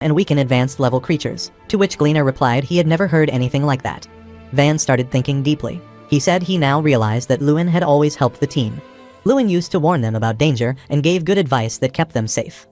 and weaken advanced level creatures, to which Gleaner replied he had never heard anything like that. Van started thinking deeply. He said he now realized that Lewin had always helped the team. Lewin used to warn them about danger and gave good advice that kept them safe.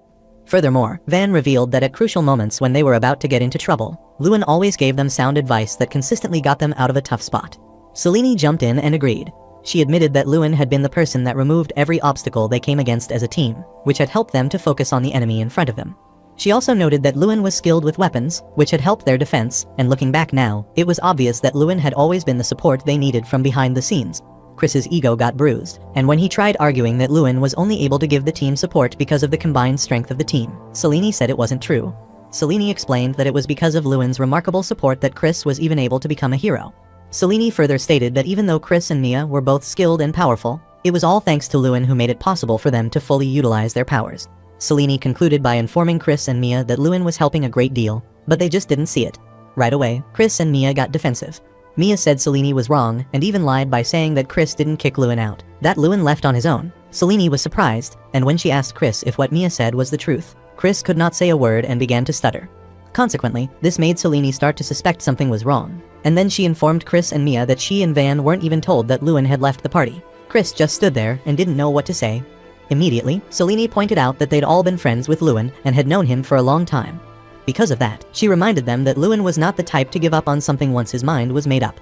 Furthermore, Van revealed that at crucial moments when they were about to get into trouble, Lewin always gave them sound advice that consistently got them out of a tough spot. Selene jumped in and agreed. She admitted that Lewin had been the person that removed every obstacle they came against as a team, which had helped them to focus on the enemy in front of them. She also noted that Lewin was skilled with weapons, which had helped their defense, and looking back now, it was obvious that Lewin had always been the support they needed from behind the scenes. Chris's ego got bruised, and when he tried arguing that Lewin was only able to give the team support because of the combined strength of the team, Selene said it wasn't true. Selene explained that it was because of Lewin's remarkable support that Chris was even able to become a hero. Selene further stated that even though Chris and Mia were both skilled and powerful, it was all thanks to Lewin who made it possible for them to fully utilize their powers. Selene concluded by informing Chris and Mia that Lewin was helping a great deal, but they just didn't see it. Right away, Chris and Mia got defensive. Mia said Selene was wrong and even lied by saying that Chris didn't kick Lewin out, that Lewin left on his own. Selene was surprised, and when she asked Chris if what Mia said was the truth, Chris could not say a word and began to stutter. Consequently, this made Selene start to suspect something was wrong, and then she informed Chris and Mia that she and Van weren't even told that Lewin had left the party. Chris just stood there and didn't know what to say. Immediately, Selene pointed out that they'd all been friends with Lewin and had known him for a long time. Because of that, she reminded them that Lewin was not the type to give up on something once his mind was made up.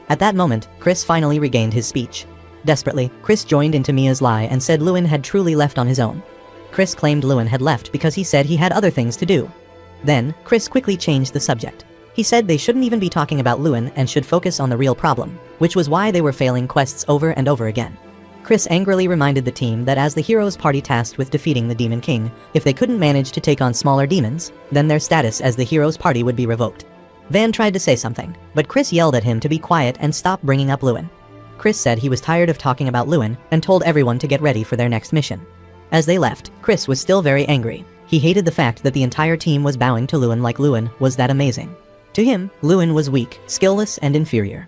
At that moment, Chris finally regained his speech. Desperately, Chris joined into Mia's lie and said Lewin had truly left on his own. Chris claimed Lewin had left because he said he had other things to do. Then, Chris quickly changed the subject. He said they shouldn't even be talking about Lewin and should focus on the real problem, which was why they were failing quests over and over again. Chris angrily reminded the team that as the heroes party tasked with defeating the Demon King, if they couldn't manage to take on smaller demons, then their status as the heroes party would be revoked. Van tried to say something, but Chris yelled at him to be quiet and stop bringing up Lewin. Chris said he was tired of talking about Lewin and told everyone to get ready for their next mission. As they left, Chris was still very angry. He hated the fact that the entire team was bowing to Lewin like Lewin was that amazing. To him, Lewin was weak, skillless, and inferior.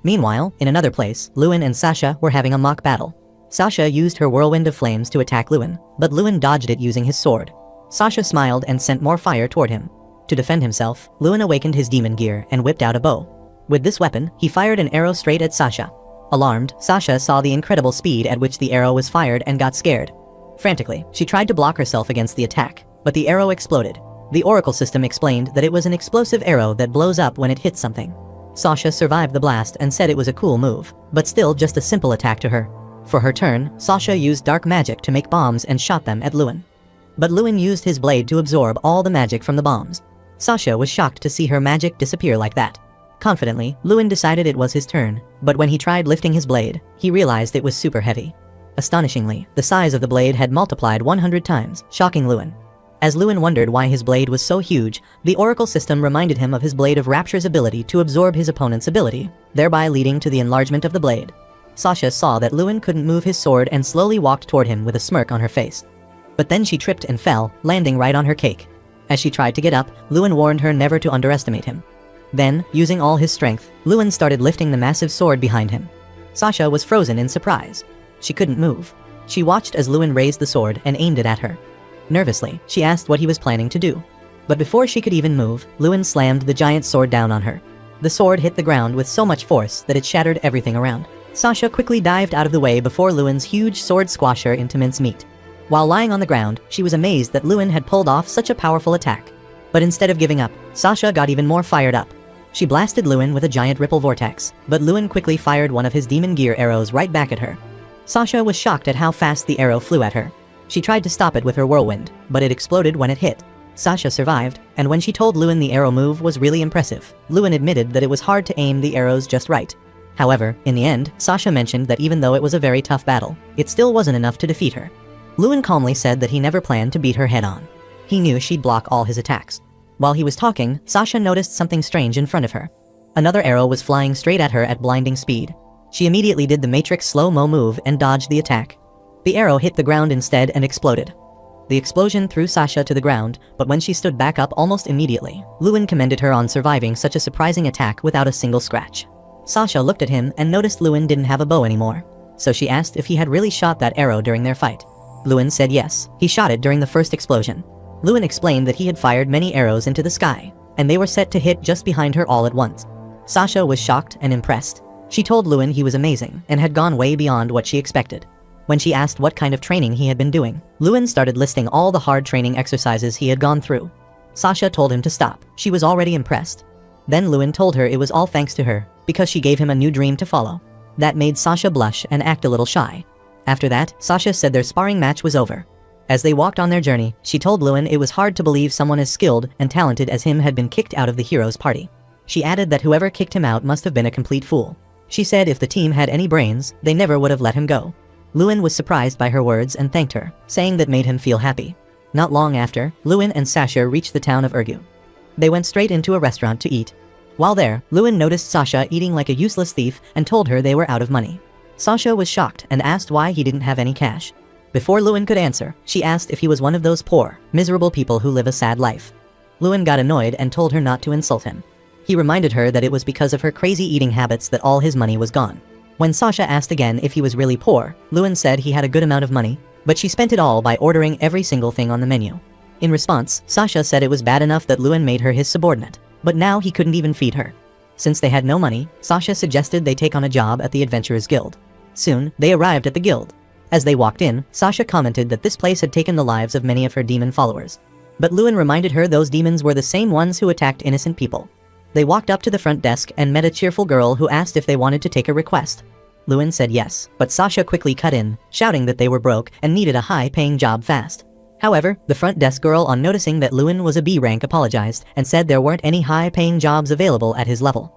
Meanwhile, in another place, Lewin and Sasha were having a mock battle. Sasha used her whirlwind of flames to attack Lewin, but Lewin dodged it using his sword. Sasha smiled and sent more fire toward him. To defend himself, Lewin awakened his demon gear and whipped out a bow. With this weapon, he fired an arrow straight at Sasha. Alarmed, Sasha saw the incredible speed at which the arrow was fired and got scared. Frantically, she tried to block herself against the attack, but the arrow exploded. The Oracle system explained that it was an explosive arrow that blows up when it hits something. Sasha survived the blast and said it was a cool move, but still just a simple attack to her. For her turn, Sasha used dark magic to make bombs and shot them at Lewin. But Lewin used his blade to absorb all the magic from the bombs. Sasha was shocked to see her magic disappear like that. Confidently, Lewin decided it was his turn, but when he tried lifting his blade, he realized it was super heavy. Astonishingly, the size of the blade had multiplied 100 times, shocking Lewin. As Lewin wondered why his blade was so huge, the Oracle system reminded him of his Blade of Rapture's ability to absorb his opponent's ability, thereby leading to the enlargement of the blade. Sasha saw that Lewin couldn't move his sword and slowly walked toward him with a smirk on her face. But then she tripped and fell, landing right on her cake. As she tried to get up, Lewin warned her never to underestimate him. Then, using all his strength, Lewin started lifting the massive sword behind him. Sasha was frozen in surprise. She couldn't move. She watched as Lewin raised the sword and aimed it at her. Nervously, she asked what he was planning to do. But before she could even move, Lewin slammed the giant sword down on her. The sword hit the ground with so much force that it shattered everything around. Sasha quickly dived out of the way before Lewin's huge sword squashed her into mincemeat. While lying on the ground, she was amazed that Lewin had pulled off such a powerful attack. But instead of giving up, Sasha got even more fired up. She blasted Lewin with a giant ripple vortex, but Lewin quickly fired one of his demon gear arrows right back at her. Sasha was shocked at how fast the arrow flew at her. She tried to stop it with her whirlwind, but it exploded when it hit. Sasha survived, and when she told Lewin the arrow move was really impressive, Lewin admitted that it was hard to aim the arrows just right. However, in the end, Sasha mentioned that even though it was a very tough battle, it still wasn't enough to defeat her. Lewin calmly said that he never planned to beat her head on. He knew she'd block all his attacks. While he was talking, Sasha noticed something strange in front of her. Another arrow was flying straight at her at blinding speed. She immediately did the Matrix slow-mo move and dodged the attack. The arrow hit the ground instead and exploded. The explosion threw Sasha to the ground, but when she stood back up almost immediately, Lewin commended her on surviving such a surprising attack without a single scratch. Sasha looked at him and noticed Lewin didn't have a bow anymore. So she asked if he had really shot that arrow during their fight. Lewin said yes, he shot it during the first explosion. Lewin explained that he had fired many arrows into the sky, and they were set to hit just behind her all at once. Sasha was shocked and impressed. She told Lewin he was amazing and had gone way beyond what she expected. When she asked what kind of training he had been doing, Lewin started listing all the hard training exercises he had gone through. Sasha told him to stop. She was already impressed. Then Lewin told her it was all thanks to her, because she gave him a new dream to follow. That made Sasha blush and act a little shy. After that, Sasha said their sparring match was over. As they walked on their journey, she told Lewin it was hard to believe someone as skilled and talented as him had been kicked out of the heroes' party. She added that whoever kicked him out must have been a complete fool. She said if the team had any brains, they never would have let him go. Lewin was surprised by her words and thanked her, saying that made him feel happy. Not long after, Lewin and Sasha reached the town of Urgu. They went straight into a restaurant to eat. While there, Lewin noticed Sasha eating like a useless thief and told her they were out of money. Sasha was shocked and asked why he didn't have any cash. Before Lewin could answer, she asked if he was one of those poor, miserable people who live a sad life. Lewin got annoyed and told her not to insult him. He reminded her that it was because of her crazy eating habits that all his money was gone. When Sasha asked again if he was really poor, Lewin said he had a good amount of money, but she spent it all by ordering every single thing on the menu. In response, Sasha said it was bad enough that Lewin made her his subordinate, but now he couldn't even feed her. Since they had no money, Sasha suggested they take on a job at the Adventurers Guild. Soon, they arrived at the guild. As they walked in, Sasha commented that this place had taken the lives of many of her demon followers. But Lewin reminded her those demons were the same ones who attacked innocent people. They walked up to the front desk and met a cheerful girl who asked if they wanted to take a request. Lewin said yes, but Sasha quickly cut in, shouting that they were broke and needed a high-paying job fast. However, the front desk girl, on noticing that Lewin was a B rank, apologized and said there weren't any high-paying jobs available at his level.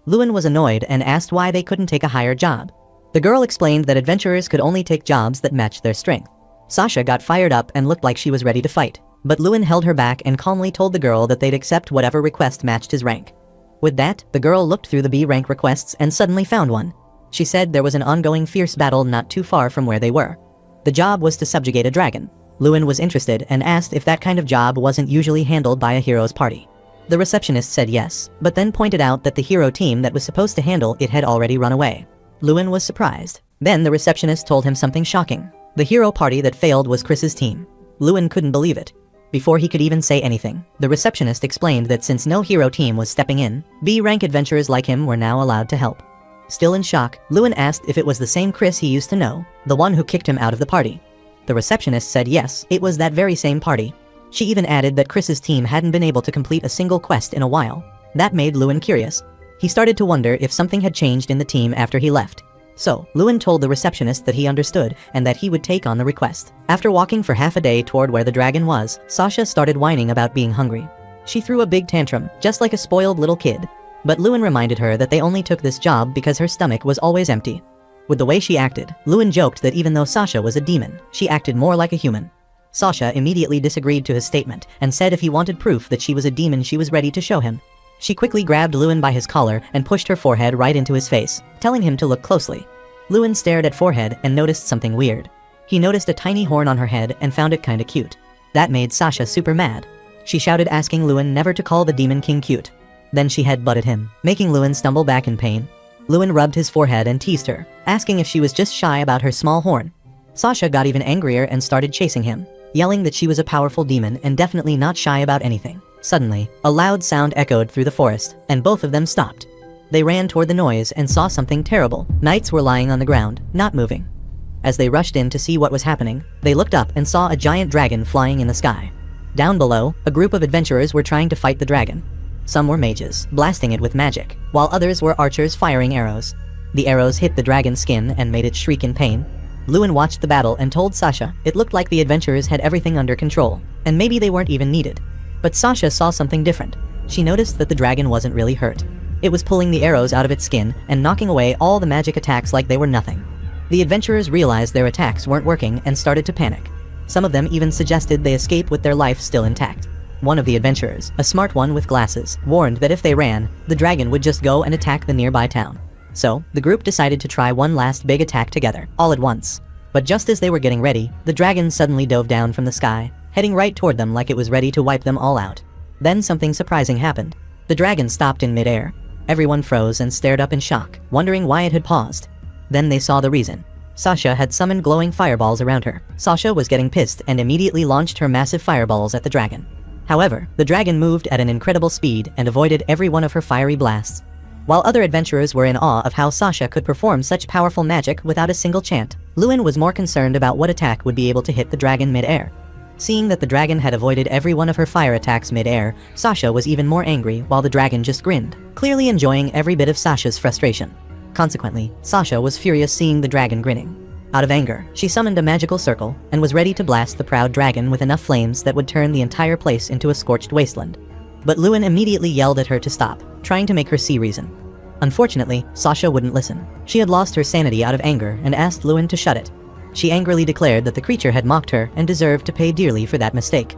Lewin was annoyed and asked why they couldn't take a higher job. The girl explained that adventurers could only take jobs that matched their strength. Sasha got fired up and looked like she was ready to fight, but Lewin held her back and calmly told the girl that they'd accept whatever request matched his rank. With that, the girl looked through the B rank requests and suddenly found one. She said there was an ongoing fierce battle not too far from where they were. The job was to subjugate a dragon. Lewin was interested and asked if that kind of job wasn't usually handled by a hero's party. The receptionist said yes, but then pointed out that the hero team that was supposed to handle it had already run away. Lewin was surprised. Then the receptionist told him something shocking. The hero party that failed was Chris's team. Lewin couldn't believe it. Before he could even say anything, the receptionist explained that since no hero team was stepping in, B-rank adventurers like him were now allowed to help. Still in shock, Lewin asked if it was the same Chris he used to know, the one who kicked him out of the party. The receptionist said yes, it was that very same party. She even added that Chris's team hadn't been able to complete a single quest in a while. That made Lewin curious. He started to wonder if something had changed in the team after he left. So, Lewin told the receptionist that he understood and that he would take on the request. After walking for half a day toward where the dragon was, Sasha started whining about being hungry. She threw a big tantrum, just like a spoiled little kid. But Lewin reminded her that they only took this job because her stomach was always empty. With the way she acted, Lewin joked that even though Sasha was a demon, she acted more like a human. Sasha immediately disagreed to his statement and said if he wanted proof that she was a demon, she was ready to show him. She quickly grabbed Lewin by his collar and pushed her forehead right into his face, telling him to look closely. Lewin stared at forehead and noticed something weird. He noticed a tiny horn on her head and found it kinda cute. That made Sasha super mad. She shouted, asking Lewin never to call the Demon King cute. Then she head-butted him, making Lewin stumble back in pain. Lewin rubbed his forehead and teased her, asking if she was just shy about her small horn. Sasha got even angrier and started chasing him, yelling that she was a powerful demon and definitely not shy about anything. Suddenly, a loud sound echoed through the forest, and both of them stopped. They ran toward the noise and saw something terrible. Knights were lying on the ground, not moving. As they rushed in to see what was happening, they looked up and saw a giant dragon flying in the sky. Down below, a group of adventurers were trying to fight the dragon. Some were mages, blasting it with magic, while others were archers firing arrows. The arrows hit the dragon's skin and made it shriek in pain. Lewin watched the battle and told Sasha it looked like the adventurers had everything under control, and maybe they weren't even needed. But Sasha saw something different. She noticed that the dragon wasn't really hurt. It was pulling the arrows out of its skin and knocking away all the magic attacks like they were nothing. The adventurers realized their attacks weren't working and started to panic. Some of them even suggested they escape with their life still intact. One of the adventurers, a smart one with glasses, warned that if they ran, the dragon would just go and attack the nearby town. So, the group decided to try one last big attack together, all at once. But just as they were getting ready, the dragon suddenly dove down from the sky, heading right toward them like it was ready to wipe them all out. Then something surprising happened. The dragon stopped in midair. Everyone froze and stared up in shock, wondering why it had paused. Then they saw the reason. Sasha had summoned glowing fireballs around her. Sasha was getting pissed and immediately launched her massive fireballs at the dragon. However, the dragon moved at an incredible speed and avoided every one of her fiery blasts. While other adventurers were in awe of how Sasha could perform such powerful magic without a single chant, Lewin was more concerned about what attack would be able to hit the dragon mid-air. Seeing that the dragon had avoided every one of her fire attacks mid-air, Sasha was even more angry while the dragon just grinned, clearly enjoying every bit of Sasha's frustration. Consequently, Sasha was furious seeing the dragon grinning. Out of anger, she summoned a magical circle and was ready to blast the proud dragon with enough flames that would turn the entire place into a scorched wasteland. But Lewin immediately yelled at her to stop, trying to make her see reason. Unfortunately, Sasha wouldn't listen. She had lost her sanity out of anger and asked Lewin to shut it. She angrily declared that the creature had mocked her and deserved to pay dearly for that mistake.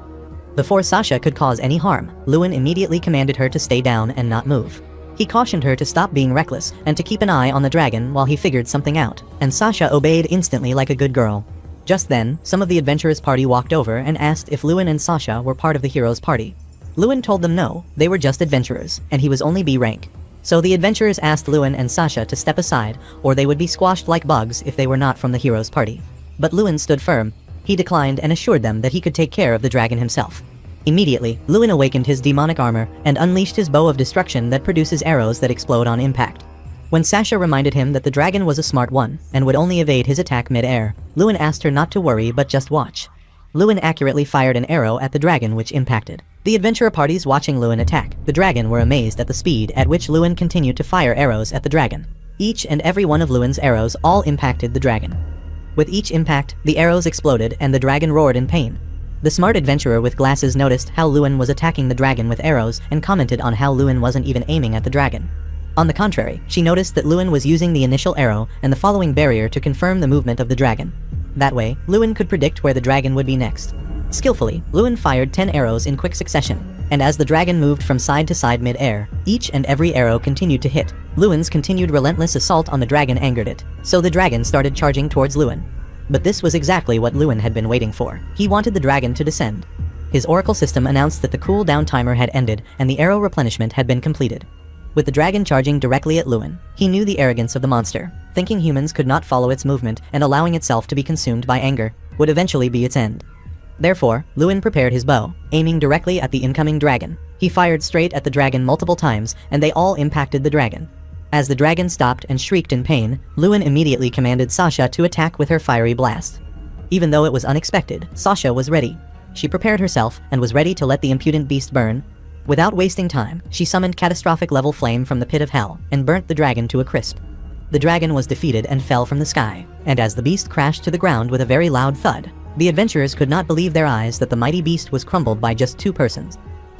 Before Sasha could cause any harm, Lewin immediately commanded her to stay down and not move. He cautioned her to stop being reckless and to keep an eye on the dragon while he figured something out, and Sasha obeyed instantly like a good girl. Just then, some of the adventurers' party walked over and asked if Lewin and Sasha were part of the heroes' party. Lewin told them no, they were just adventurers, and he was only B rank. So the adventurers asked Lewin and Sasha to step aside, or they would be squashed like bugs if they were not from the heroes' party. But Lewin stood firm. He declined and assured them that he could take care of the dragon himself. Immediately, Lewin awakened his demonic armor and unleashed his bow of destruction that produces arrows that explode on impact. When Sasha reminded him that the dragon was a smart one and would only evade his attack mid-air, Lewin asked her not to worry but just watch. Lewin accurately fired an arrow at the dragon which impacted. The adventurer parties watching Lewin attack the dragon were amazed at the speed at which Lewin continued to fire arrows at the dragon. Each and every one of Lewin's arrows all impacted the dragon. With each impact, the arrows exploded and the dragon roared in pain. The smart adventurer with glasses noticed how Lewin was attacking the dragon with arrows and commented on how Lewin wasn't even aiming at the dragon. On the contrary, she noticed that Lewin was using the initial arrow and the following barrier to confirm the movement of the dragon. That way, Lewin could predict where the dragon would be next. Skillfully, Lewin fired 10 arrows in quick succession, and as the dragon moved from side to side mid-air, each and every arrow continued to hit. Lewin's continued relentless assault on the dragon angered it, so the dragon started charging towards Lewin. But this was exactly what Lewin had been waiting for. He wanted the dragon to descend. His oracle system announced that the cooldown timer had ended and the arrow replenishment had been completed. With the dragon charging directly at Lewin, he knew the arrogance of the monster. Thinking humans could not follow its movement and allowing itself to be consumed by anger would eventually be its end. Therefore, Lewin prepared his bow, aiming directly at the incoming dragon. He fired straight at the dragon multiple times, and they all impacted the dragon. As the dragon stopped and shrieked in pain, Lewin immediately commanded Sasha to attack with her fiery blast. Even though it was unexpected, Sasha was ready. She prepared herself and was ready to let the impudent beast burn. Without wasting time, she summoned catastrophic level flame from the pit of hell and burnt the dragon to a crisp. The dragon was defeated and fell from the sky, and as the beast crashed to the ground with a very loud thud, the adventurers could not believe their eyes that the mighty beast was crumbled by just 2 persons.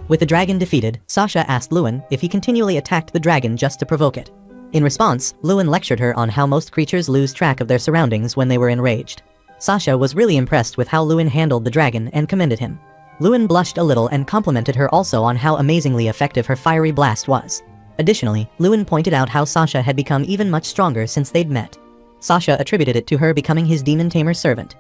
With the dragon defeated, Sasha asked Lewin if he continually attacked the dragon just to provoke it. In response, Lewin lectured her on how most creatures lose track of their surroundings when they were enraged. Sasha was really impressed with how Lewin handled the dragon and commended him. Lewin blushed a little and complimented her also on how amazingly effective her fiery blast was. Additionally, Lewin pointed out how Sasha had become even much stronger since they'd met. Sasha attributed it to her becoming his demon tamer servant.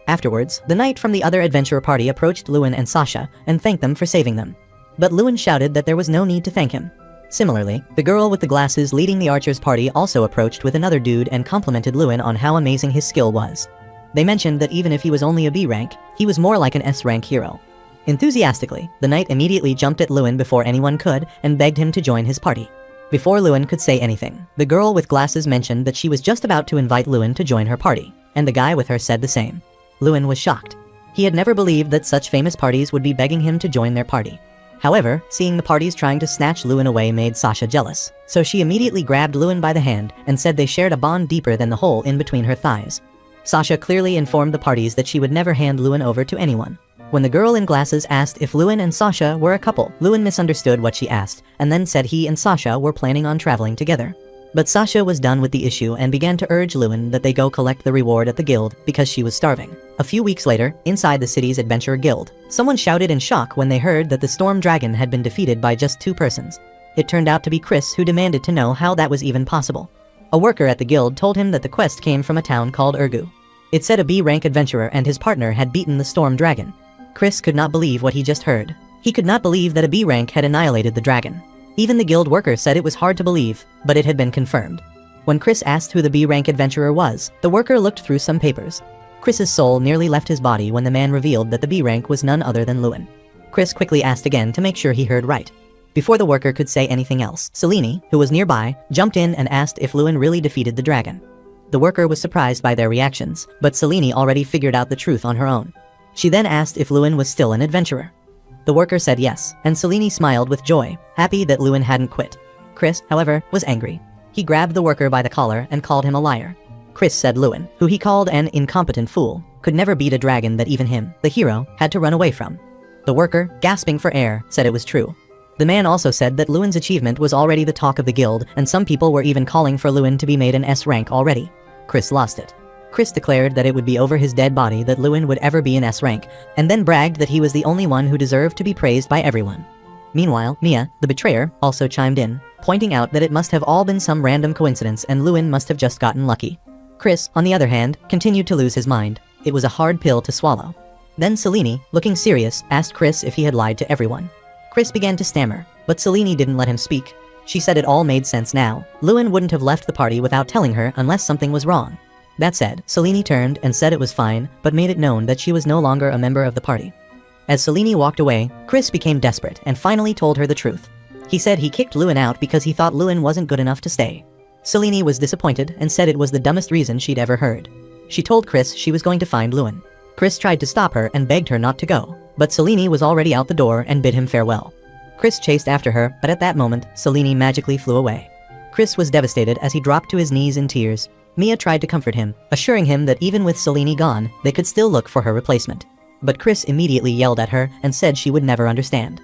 Afterwards, the knight from the other adventurer party approached Lewin and Sasha and thanked them for saving them. But Lewin shouted that there was no need to thank him. Similarly, the girl with the glasses leading the archers party also approached with another dude and complimented Lewin on how amazing his skill was. They mentioned that even if he was only a B rank, he was more like an S rank hero. Enthusiastically, the knight immediately jumped at Lewin before anyone could and begged him to join his party. Before Lewin could say anything, the girl with glasses mentioned that she was just about to invite Lewin to join her party, and the guy with her said the same. Lewin was shocked. He had never believed that such famous parties would be begging him to join their party. However, seeing the parties trying to snatch Lewin away made Sasha jealous, so she immediately grabbed Lewin by the hand and said they shared a bond deeper than the hole in between her thighs. Sasha clearly informed the parties that she would never hand Lewin over to anyone. When the girl in glasses asked if Lewin and Sasha were a couple, Lewin misunderstood what she asked and then said he and Sasha were planning on traveling together. But Sasha was done with the issue and began to urge Lewin that they go collect the reward at the guild because she was starving. A few weeks later, inside the city's adventurer guild, someone shouted in shock when they heard that the storm dragon had been defeated by just 2 persons. It turned out to be Chris, who demanded to know how that was even possible. A worker at the guild told him that the quest came from a town called Urgu. It said a B-rank adventurer and his partner had beaten the storm dragon. Chris could not believe what he just heard. He could not believe that a B-rank had annihilated the dragon. Even the guild worker said it was hard to believe, but it had been confirmed. When Chris asked who the B-rank adventurer was, the worker looked through some papers. Chris's soul nearly left his body when the man revealed that the B-rank was none other than Lewin. Chris quickly asked again to make sure he heard right. Before the worker could say anything else, Selene, who was nearby, jumped in and asked if Lewin really defeated the dragon. The worker was surprised by their reactions, but Selene already figured out the truth on her own. She then asked if Lewin was still an adventurer. The worker said yes, and Selene smiled with joy, happy that Lewin hadn't quit. Chris, however, was angry. He grabbed the worker by the collar and called him a liar. Chris said Lewin, who he called an incompetent fool, could never beat a dragon that even him, the hero, had to run away from. The worker, gasping for air, said it was true. The man also said that Lewin's achievement was already the talk of the guild, and some people were even calling for Lewin to be made an S rank already. Chris lost it. Chris declared that it would be over his dead body that Lewin would ever be an S rank, and then bragged that he was the only one who deserved to be praised by everyone. Meanwhile, Mia, the betrayer, also chimed in, pointing out that it must have all been some random coincidence and Lewin must have just gotten lucky. Chris, on the other hand, continued to lose his mind. It was a hard pill to swallow. Then Selene, looking serious, asked Chris if he had lied to everyone. Chris began to stammer, but Selene didn't let him speak. She said it all made sense now. Lewin wouldn't have left the party without telling her unless something was wrong. That said, Selene turned and said it was fine, but made it known that she was no longer a member of the party. As Selene walked away, Chris became desperate and finally told her the truth. He said he kicked Lewin out because he thought Lewin wasn't good enough to stay. Selene was disappointed and said it was the dumbest reason she'd ever heard. She told Chris she was going to find Lewin. Chris tried to stop her and begged her not to go, but Selene was already out the door and bid him farewell. Chris chased after her, but at that moment, Selene magically flew away. Chris was devastated as he dropped to his knees in tears. Mia tried to comfort him, assuring him that even with Selene gone, they could still look for her replacement. But Chris immediately yelled at her and said she would never understand.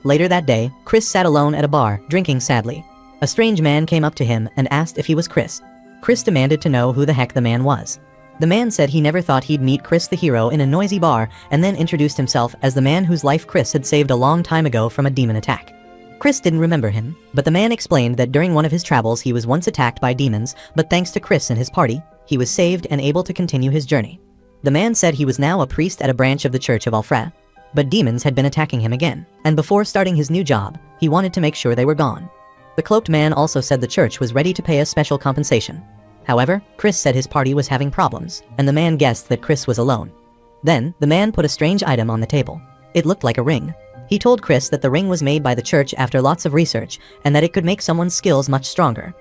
Later that day, Chris sat alone at a bar, drinking sadly. A strange man came up to him and asked if he was Chris. Chris demanded to know who the heck the man was. The man said he never thought he'd meet Chris the hero in a noisy bar, and then introduced himself as the man whose life Chris had saved a long time ago from a demon attack. Chris didn't remember him, but the man explained that during one of his travels he was once attacked by demons, but thanks to Chris and his party, he was saved and able to continue his journey. The man said he was now a priest at a branch of the Church of Alfra, but demons had been attacking him again, and before starting his new job, he wanted to make sure they were gone. The cloaked man also said the church was ready to pay a special compensation. However, Chris said his party was having problems, and the man guessed that Chris was alone. Then, the man put a strange item on the table. It looked like a ring. He told Chris that the ring was made by the church after lots of research, and that it could make someone's skills much stronger.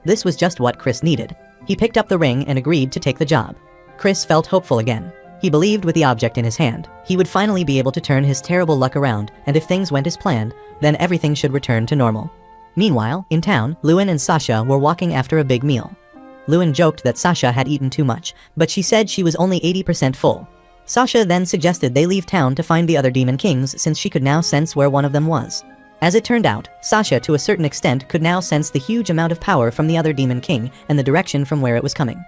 This was just what Chris needed. He picked up the ring and agreed to take the job. Chris felt hopeful again. He believed with the object in his hand, he would finally be able to turn his terrible luck around, and if things went as planned, then everything should return to normal. Meanwhile, in town, Lewin and Sasha were walking after a big meal. Lewin joked that Sasha had eaten too much, but she said she was only 80% full. Sasha then suggested they leave town to find the other demon kings since she could now sense where one of them was. As it turned out, Sasha to a certain extent could now sense the huge amount of power from the other demon king and the direction from where it was coming.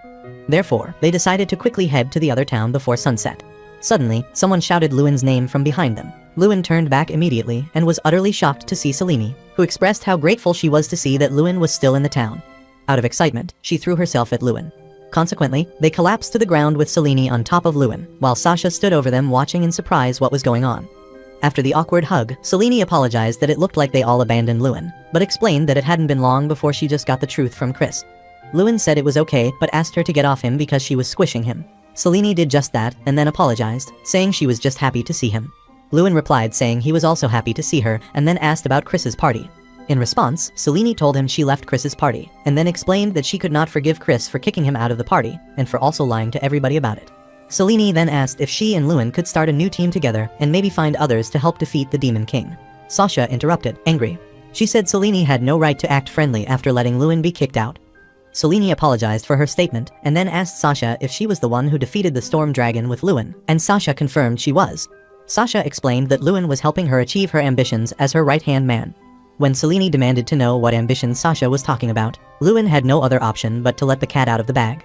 Therefore, they decided to quickly head to the other town before sunset. Suddenly, someone shouted Lewin's name from behind them. Lewin turned back immediately and was utterly shocked to see Selene, who expressed how grateful she was to see that Lewin was still in the town. Out of excitement, she threw herself at Lewin. Consequently, they collapsed to the ground with Selene on top of Lewin, while Sasha stood over them watching in surprise what was going on. After the awkward hug, Selene apologized that it looked like they all abandoned Lewin, but explained that it hadn't been long before she just got the truth from Chris. Lewin said it was okay, but asked her to get off him because she was squishing him. Selene did just that, and then apologized, saying she was just happy to see him. Lewin replied saying he was also happy to see her, and then asked about Chris's party. In response, Selene told him she left Chris's party, and then explained that she could not forgive Chris for kicking him out of the party, and for also lying to everybody about it. Selene then asked if she and Lewin could start a new team together and maybe find others to help defeat the Demon King. Sasha interrupted, angry. She said Selene had no right to act friendly after letting Lewin be kicked out. Selene apologized for her statement and then asked Sasha if she was the one who defeated the Storm Dragon with Lewin, and Sasha confirmed she was. Sasha explained that Lewin was helping her achieve her ambitions as her right-hand man. When Selene demanded to know what ambitions Sasha was talking about, Lewin had no other option but to let the cat out of the bag.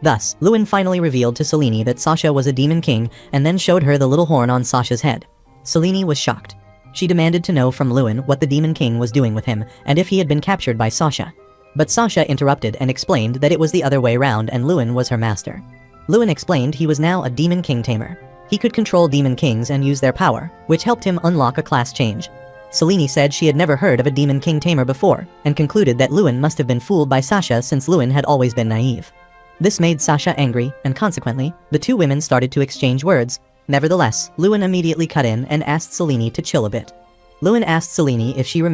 Thus, Lewin finally revealed to Selene that Sasha was a demon king and then showed her the little horn on Sasha's head. Selene was shocked. She demanded to know from Lewin what the demon king was doing with him and if he had been captured by Sasha. But Sasha interrupted and explained that it was the other way round and Lewin was her master. Lewin explained he was now a demon king tamer. He could control demon kings and use their power, which helped him unlock a class change. Selene said she had never heard of a Demon King tamer before, and concluded that Lewin must have been fooled by Sasha since Lewin had always been naive. This made Sasha angry, and consequently, the two women started to exchange words. Nevertheless, Lewin immediately cut in and asked Selene to chill a bit. Lewin asked Selene if she remembered